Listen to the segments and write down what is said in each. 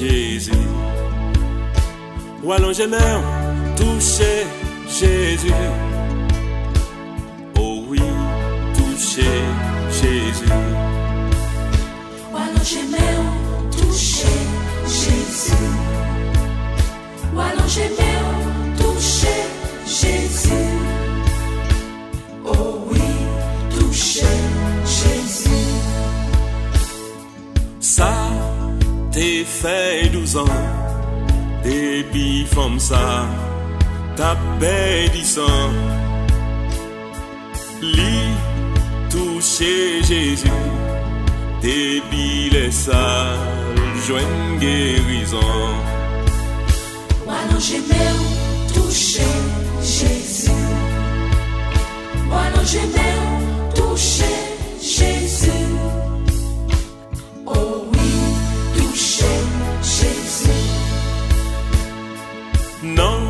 Jésus. Ou allongez main, touchez Jésus. Oh oui, touchez Jésus. Ou allongez main, touchez Jésus. Ou allongez main, touchez Jésus. Oh oui, touchez Jésus. Ça t'es fait 12 ans, depuis femme ça, t'as perdu sang. Li touché Jésus, depuis les salles, joigne guérison. Ou allongez main, touchez Jésus. Ou allongez main, touchez Jésus. Oh oui, touchez Jésus. Non,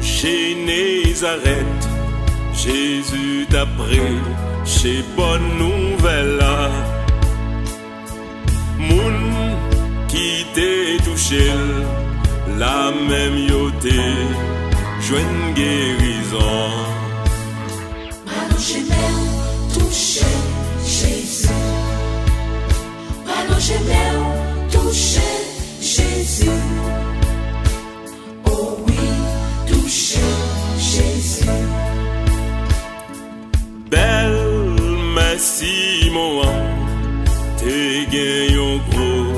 chez Nazareth, Jésus t'a pris, chez bonne nouvelle là. Moun qui t'est touché, la même yoté, joigne guérison. Allongez main, touchez Jésus. Allongez main, touchez Jésus. Oh oui, touchez Jésus. Belle, merci mon âme, t'es gagné gros,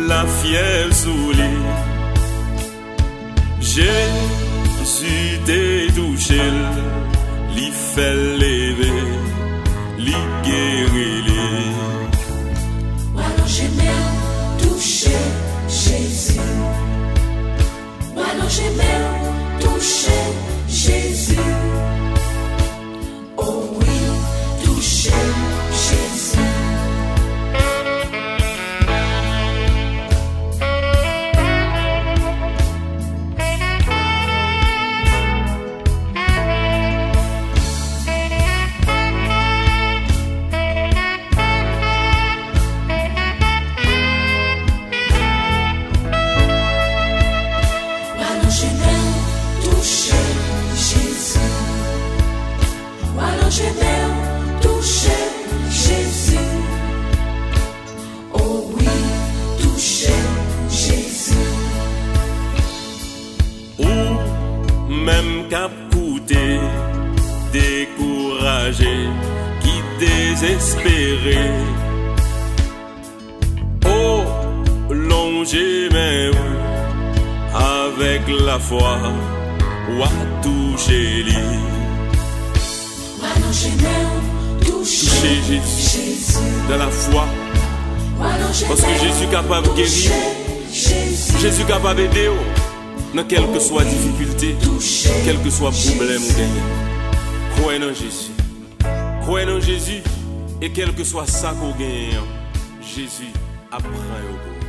la fièvre sous lit. Jésus t'est touché, l'y fait lever, l'y guérit. Ou allongez main, touchez Jésus. Ou allongez main, touchez Jésus. Oh oui, touchez Jésus. Allongez main, touchez Jésus. Allongez main, touchez Jésus. Oh oui, touchez Jésus. Ou même cap coûté, découragé, qui désespéré. Oh, longez mes avec la foi, ou à toucher lui. Allongez main, touchez Jésus. Dans la foi, parce que Jésus est capable de guérir, Jésus est capable d'aider, dans quelle que soit difficulté, quel que soit problème ou gagne. Croyez en Jésus. Croyez en Jésus, et quel que soit ça qu'on gagne, Jésus apprend au